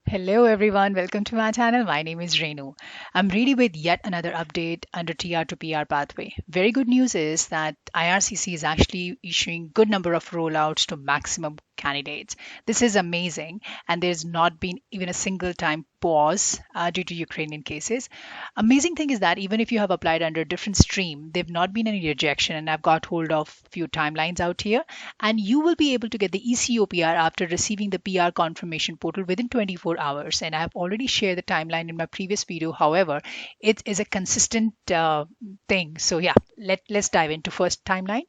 Hello everyone, welcome to my channel. My name is Renu. I'm ready with yet another update under TR to PR pathway. Very good news is that IRCC is actually issuing good number of rollouts to maximum candidates. This is amazing, and there's not been even a single time pause due to Ukrainian cases. Amazing thing is that even if you have applied under a different stream, there've not been any rejection, and I've got hold of few timelines out here, and you will be able to get the ECOPR after receiving the PR confirmation portal within 24 hours. And I have already shared the timeline in my previous video. However, it is a consistent thing. So yeah, let's dive into first timeline.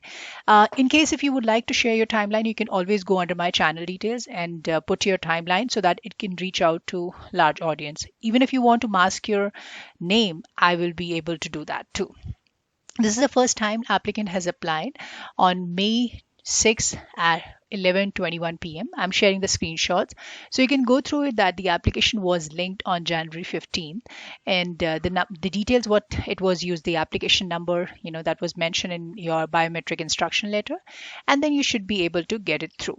In case if you would like to share your timeline, you can always go under my channel details and put your timeline so that it can reach out to large audience. Even if you want to mask your name, I will be able to do that too. This is the first time applicant has applied on May 6th at 11:21 p.m. I'm sharing the screenshots so you can go through it that the application was linked on January 15th, and the details what it was used, the application number, that was mentioned in your biometric instruction letter, and then you should be able to get it through.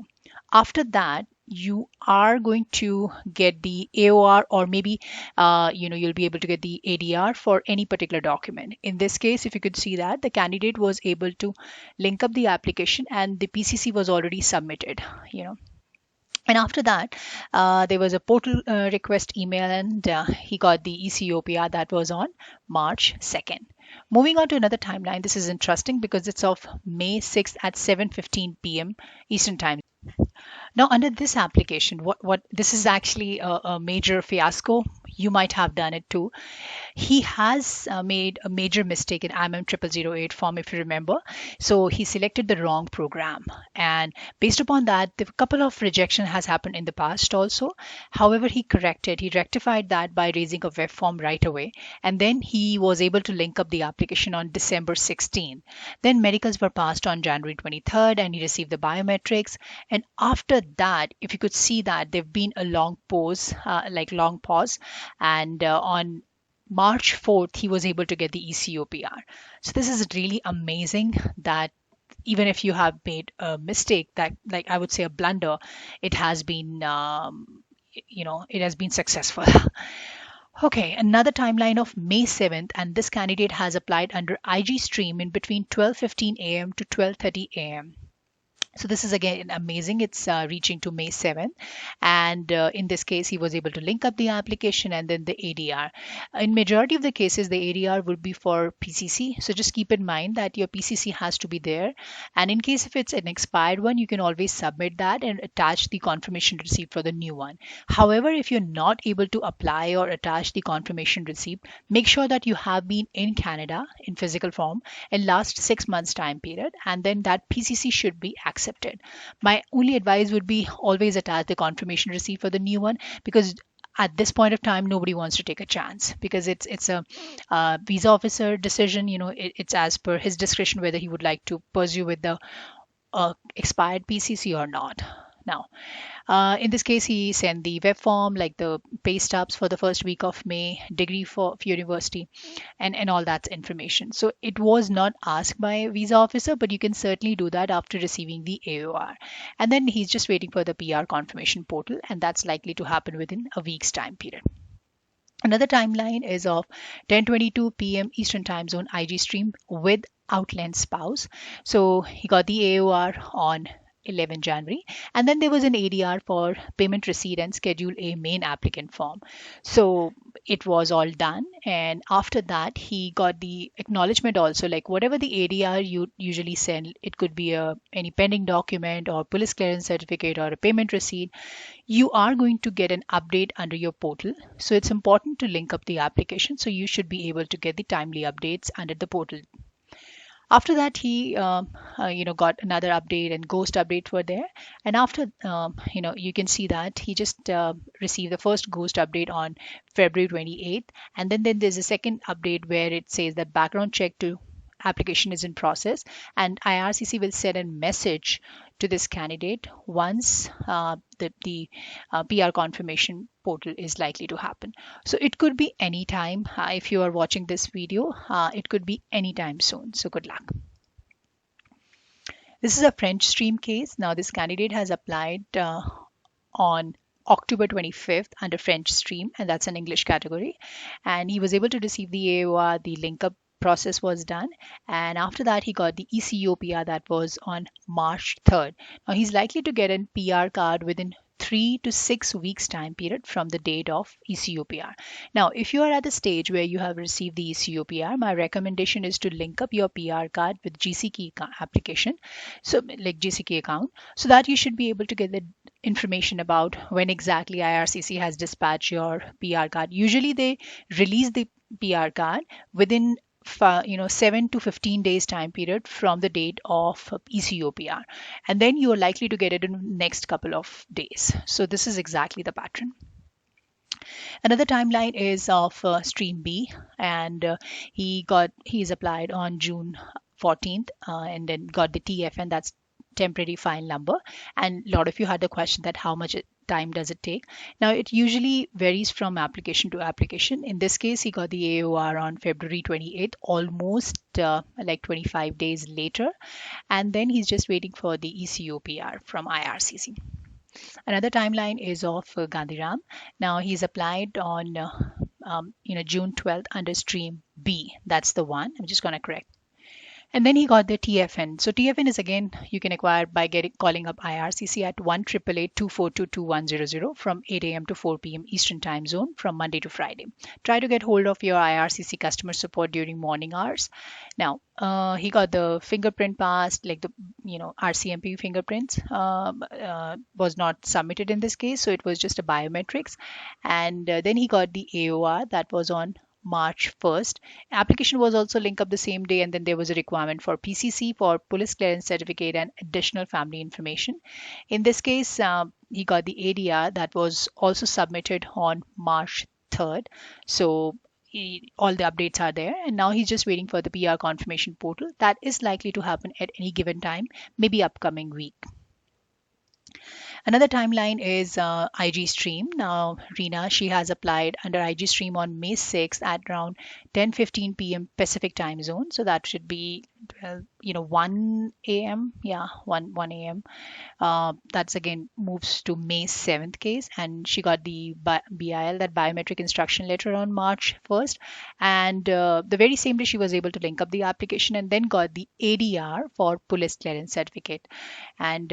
After that, you are going to get the AOR, or maybe you'll be able to get the ADR for any particular document. In this case, if you could see that the candidate was able to link up the application and the PCC was already submitted. And after that, there was a portal request email, and he got the ECOPR that was on March 2nd. Moving on to another timeline, this is interesting because it's of May 6th at 7:15 p.m. Eastern Time. Now, under this application, what this is actually a major fiasco. You might have done it too. He has made a major mistake in IMM 0008 form, if you remember. So he selected the wrong program, and based upon that, the couple of rejection has happened in the past also. However, he rectified that by raising a web form right away, and then he was able to link up the application on December 16th. Then medicals were passed on January 23rd, and he received the biometrics. And after that, if you could see that there've been a long pause, and on March 4th, he was able to get the ECOPR. So this is really amazing that even if you have made a mistake, that, like, I would say a blunder, it has been it has been successful. Okay, another timeline of May 7th, and this candidate has applied under IG stream in between 12:15 a.m. to 12:30 a.m. So this is again amazing. It's reaching to May 7th. And in this case, he was able to link up the application and then the ADR. In majority of the cases, the ADR would be for PCC. So just keep in mind that your PCC has to be there. And in case if it's an expired one, you can always submit that and attach the confirmation receipt for the new one. However, if you're not able to apply or attach the confirmation receipt, make sure that you have been in Canada in physical form in last 6 months time period, and then that PCC should be accepted. My only advice would be always attach the confirmation receipt for the new one, because at this point of time nobody wants to take a chance, because it's a visa officer decision. It's as per his discretion whether he would like to pursue with the expired PCC or not. Now, in this case, he sent the web form, like the pay stubs for the first week of May, degree for university, and all that information. So it was not asked by visa officer, but you can certainly do that after receiving the AOR. And then he's just waiting for the PR confirmation portal, and that's likely to happen within a week's time period. Another timeline is of 10:22 p.m. Eastern Time Zone IG stream with Outland spouse. So he got the AOR on 11 January, and then there was an ADR for payment receipt and Schedule A main applicant form. So it was all done, and after that he got the acknowledgement also, like whatever the ADR you usually send, it could be any pending document or police clearance certificate or a payment receipt. You are going to get an update under your portal, so it's important to link up the application, so you should be able to get the timely updates under the portal. After that, he got another update, and ghost updates were there. And after you can see that he just received the first ghost update on February 28th, and then there's a second update where it says that background check to application is in process, and IRCC will send a message to this candidate once the PR confirmation portal is likely to happen. So it could be any time. If you are watching this video, it could be anytime soon. So good luck. This is a French stream case. Now this candidate has applied on October 25th under French stream, and that's an English category. And he was able to receive the AOR, the link up process was done, and after that he got the ECOPR that was on March 3rd. Now he's likely to get a PR card within 3 to 6 weeks time period from the date of ECOPR. Now, if you are at the stage where you have received the ECOPR, my recommendation is to link up your PR card with GCK application, so like GCK account, so that you should be able to get the information about when exactly IRCC has dispatched your PR card. Usually they release the PR card within 7 to 15 days time period from the date of ECOPR, and then you are likely to get it in the next couple of days. So this is exactly the pattern. Another timeline is of stream B, and he's applied on June 14th, and then got the TFN, that's temporary file number. And a lot of you had the question that how much time does it take. Now it usually varies from application to application. In this case, he got the AOR on February 28th, almost like 25 days later, and then he's just waiting for the ECOPR from IRCC. Another timeline is of Gandhiram. Now he's applied on June 12th under stream B. That's the one. I'm just going to correct. And then he got the TFN. So TFN is again, you can acquire by calling up IRCC at 1-888-242-2100 from 8 a.m. to 4 p.m. Eastern Time Zone from Monday to Friday. Try to get hold of your IRCC customer support during morning hours. Now, he got the fingerprint passed, like the RCMP fingerprints was not submitted in this case, so it was just a biometrics. And then he got the AOR that was on March 1st. Application was also linked up the same day, and then there was a requirement for PCC for police clearance certificate and additional family information. In this case, he got the ADR that was also submitted on March 3rd. So all the updates are there, and now he's just waiting for the PR confirmation portal that is likely to happen at any given time, maybe upcoming week. Another timeline is IG Stream. Now, Reena, she has applied under IG Stream on May 6th at around 10:15 p.m. Pacific time zone. So that should be, 1 a.m. Yeah, 1 a.m. That's again moves to May 7th case, and she got the BIL, that biometric instruction letter, on March 1st. And the very same day she was able to link up the application and then got the ADR for police clearance certificate. And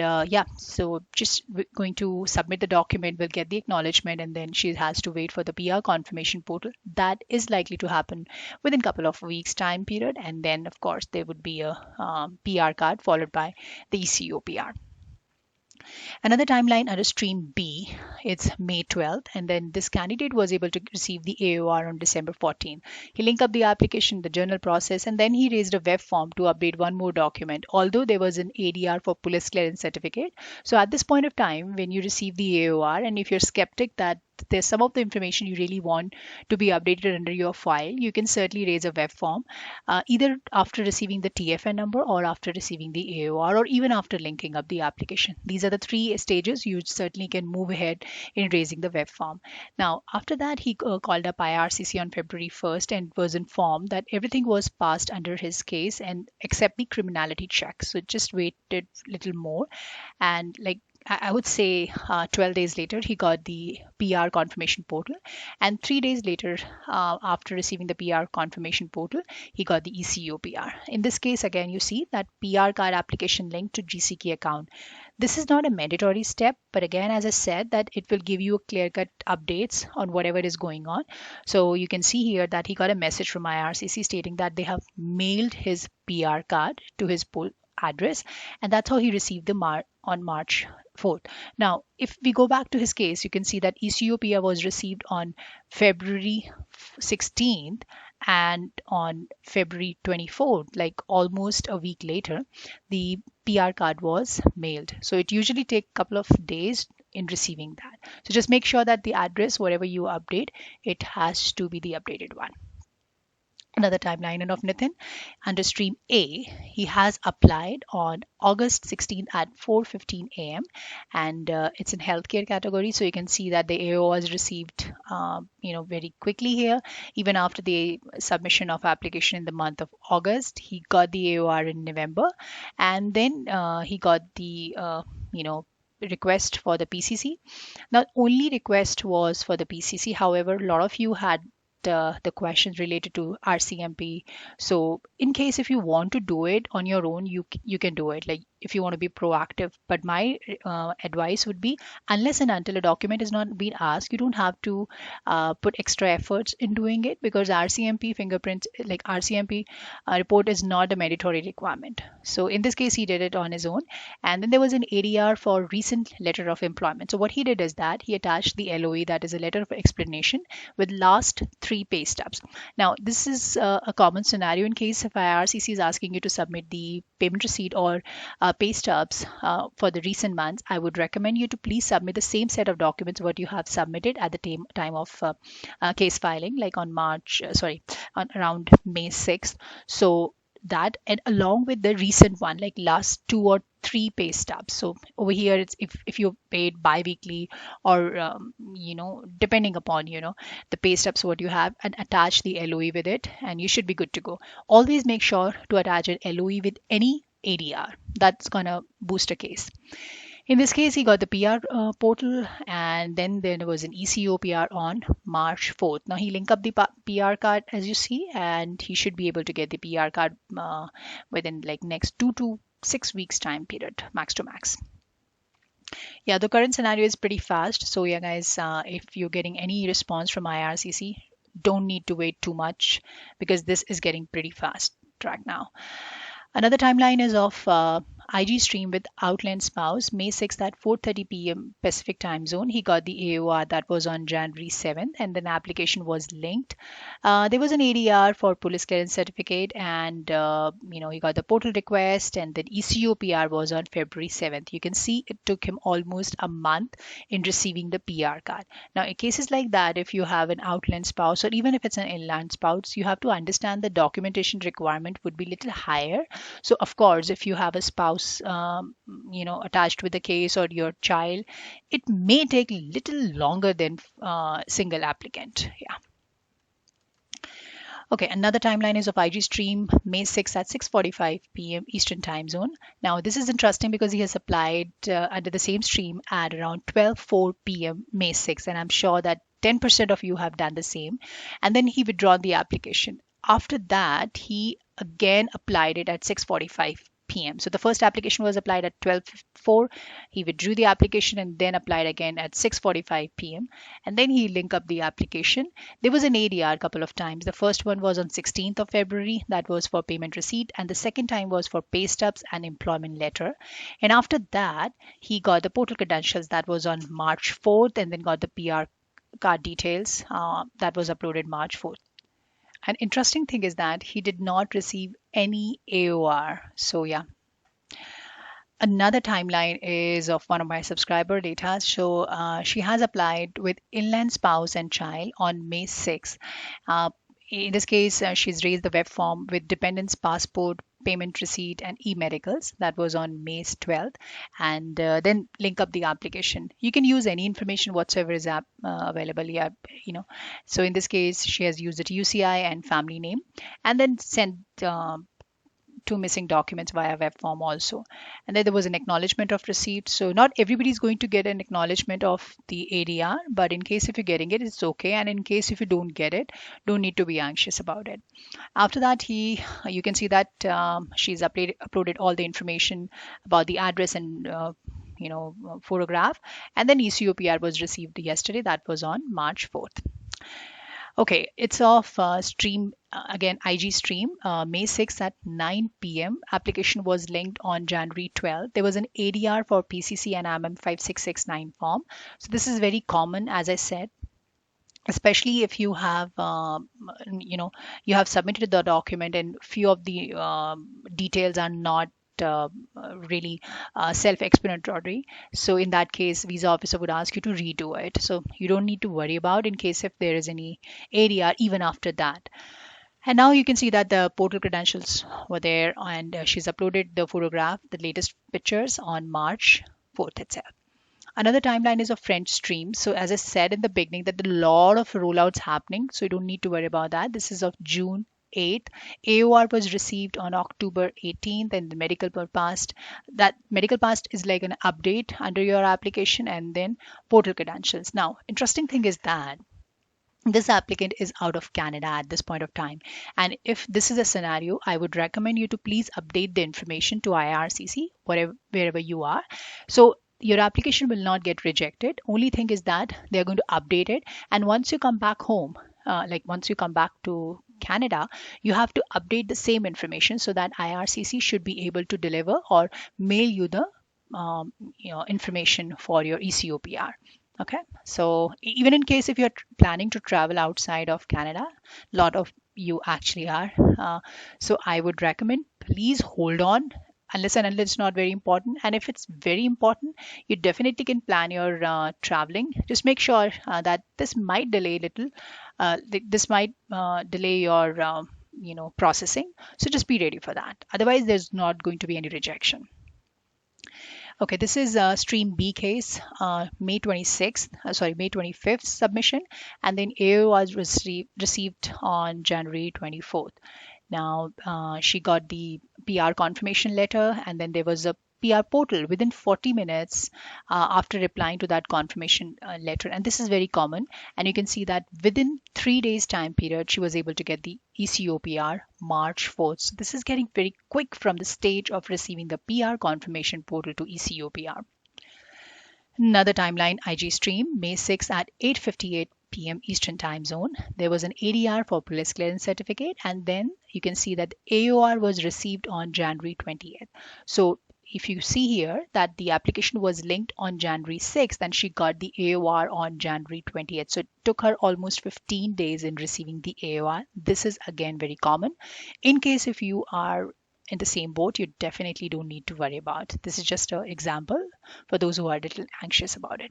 so just going to submit the document, will get the acknowledgement, and then she has to wait for the PR confirmation portal. That is likely to happen within a couple of weeks time period, and then of course there would be a PR card followed by the ECOPR. Another timeline under stream B, it's May 12th, and then this candidate was able to receive the AOR on December 14th. He linked up the application, the journal process, and then he raised a web form to update one more document, although there was an ADR for police clearance certificate. So at this point of time, when you receive the AOR, and if you're skeptic that there's some of the information you really want to be updated under your file, you can certainly raise a web form, either after receiving the TFN number or after receiving the AOR, or even after linking up the application. These are the three stages you certainly can move ahead in raising the web form. Now, after that, he called up IRCC on February 1st and was informed that everything was passed under his case and except the criminality check. So just waited a little more, and I would say 12 days later, he got the PR confirmation portal. And 3 days later, after receiving the PR confirmation portal, he got the ECOPR. In this case, again, you see that PR card application linked to GCK account. This is not a mandatory step, but again, as I said, that it will give you clear-cut updates on whatever is going on. So you can see here that he got a message from IRCC stating that they have mailed his PR card to his poll address, and that's how he received the on March 4th. Now, if we go back to his case, you can see that ECOPR was received on February 16th, and on February 24th, like almost a week later, the PR card was mailed. So it usually takes a couple of days in receiving that. So just make sure that the address, whatever you update, it has to be the updated one. Another timeline of Nitin under stream A, he has applied on August 16th at 4:15 a.m. and it's in healthcare category. So you can see that the AO was received, very quickly here. Even after the submission of application in the month of August, he got the AOR in November, and then he got the request for the PCC. Not only request was for the PCC, however, a lot of you had the questions related to RCMP. So in case if you want to do it on your own, you can do it. Like if you want to be proactive. But my advice would be, unless and until a document is not being asked, you don't have to put extra efforts in doing it, because RCMP fingerprints, like RCMP report, is not a mandatory requirement. So in this case, he did it on his own. And then there was an ADR for recent letter of employment. So what he did is that he attached the LOE, that is a letter of explanation, with last 3 pay stubs. Now, this is a common scenario in case if IRCC is asking you to submit the payment receipt or pay stubs for the recent months. I would recommend you to please submit the same set of documents what you have submitted at the time of case filing, like on on around May 6th. So that, and along with the recent one, like last 2 or 3 pay stubs. So over here, it's if you paid bi-weekly, or depending upon the pay stubs what you have, and attach the LOE with it, and you should be good to go. Always make sure to attach an LOE with any ADR. That's gonna boost a case. In this case, he got the PR portal, and then there was an ECO PR on March 4th. Now he linked up the PR card, as you see, and he should be able to get the PR card within like next 2 to 6 weeks time period, max to max. Yeah, the current scenario is pretty fast. So yeah, guys, if you're getting any response from IRCC, don't need to wait too much, because this is getting pretty fast track now. Another timeline is of IG stream with outland spouse, May 6th at 4:30 p.m. Pacific time zone. He got the AOR that was on January 7th, and then application was linked. There was an ADR for police clearance certificate, and he got the portal request, and then ECO PR was on February 7th. You can see it took him almost a month in receiving the PR card. Now, in cases like that, if you have an outland spouse, or even if it's an inland spouse, you have to understand the documentation requirement would be a little higher. So of course, if you have a spouse, attached with the case, or your child, it may take a little longer than single applicant. Yeah. Okay, another timeline is of IG stream May 6th at 6:45 p.m. Eastern time zone. Now this is interesting because he has applied under the same stream at around 12:04 p.m. May 6th, and I'm sure that 10% of you have done the same. And then he withdrawn the application. After that, he again applied it at 6:45 p.m. So the first application was applied at 12:04. He withdrew the application and then applied again at 6:45 p.m. And then he linked up the application. There was an ADR a couple of times. The first one was on 16th of February. That was for payment receipt. And the second time was for pay stubs and employment letter. And after that, he got the portal credentials. That was on March 4th, and then got the PR card details. That was uploaded March 4th. An interesting thing is that he did not receive any AOR. So yeah. Another timeline is of one of my subscriber data. So she has applied with inland spouse and child on May 6th. In this case, she's raised the web form with dependents passport, payment receipt, and e-medicals. That was on May 12th. And then link up the application. You can use any information whatsoever is available. Yeah, So in this case, she has used the UCI and family name, and then sent 2 missing documents via web form also. And then there was an acknowledgement of receipt. So not everybody is going to get an acknowledgement of the ADR, but in case if you're getting it, it's okay. And in case if you don't get it, don't need to be anxious about it. After that, you can see that she's uploaded all the information about the address and photograph. And then ECOPR was received yesterday. That was on March 4th. Okay, it's off stream again, IG stream May 6th at 9 p.m. Application was linked on January 12th. There was an ADR for PCC and MM 5669 form. So this is very common, as I said, especially if you have you have submitted the document and few of the details are not really self-explanatory. So in that case, visa officer would ask you to redo it. So you don't need to worry about in case if there is any ADR even after that. And now you can see that the portal credentials were there, and she's uploaded the photograph, the latest pictures on March 4th itself. Another timeline is of French stream. So as I said in the beginning, that a lot of rollouts happening, so you don't need to worry about that. This is of June 8th. AOR was received on October 18th, and the medical passed. That medical passed is like an update under your application, and then portal credentials. Now, interesting thing is that this applicant is out of Canada at this point of time. And if this is a scenario, I would recommend you to please update the information to IRCC, wherever you are. So your application will not get rejected. Only thing is that they're going to update it. And once you come back home, like once you come back to Canada, you have to update the same information so that IRCC should be able to deliver or mail you the information for your ECOPR. Okay, so even in case if you're planning to travel outside of Canada, a lot of you actually are. So I would recommend please hold on unless and unless it's not very important. And if it's very important, you definitely can plan your traveling. Just make sure that this might delay a little. This might delay your processing. So just be ready for that. Otherwise, there's not going to be any rejection. Okay, this is a stream B case, May 25th submission, and then AO was received on January 24th. Now, she got the PR confirmation letter, and then there was a PR portal within 40 minutes after replying to that confirmation letter. And this is very common. And you can see that within 3 days time period, she was able to get the ECOPR March 4th. So this is getting very quick from the stage of receiving the PR confirmation portal to ECOPR. Another timeline, IG stream, May 6th at 8:58 p.m. Eastern Time Zone. There was an ADR for police clearance certificate, and then you can see that AOR was received on January 20th. So if you see here that the application was linked on January 6th and she got the AOR on January 20th. So it took her almost 15 days in receiving the AOR. This is again very common. In case if you are in the same boat, you definitely don't need to worry about. This is just an example for those who are a little anxious about it.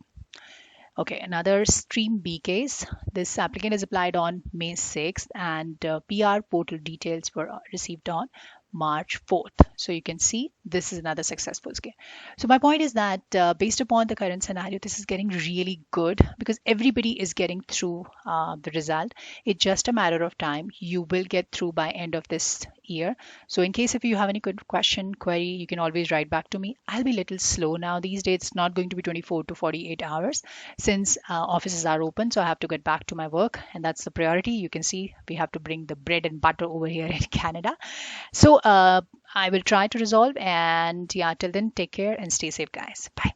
Okay, another stream B case. This applicant is applied on May 6th and PR portal details were received on March 4th. So you can see this is another successful case. So my point is that based upon the current scenario, this is getting really good because everybody is getting through the result. It's just a matter of time. You will get through by end of this year. So in case if you have any good question, query, you can always write back to me. I'll be a little slow now these days. It's not going to be 24 to 48 hours since offices are open. So I have to get back to my work and that's the priority. You can see we have to bring the bread and butter over here in Canada. So I will try to resolve and yeah, till then, take care and stay safe, guys. Bye.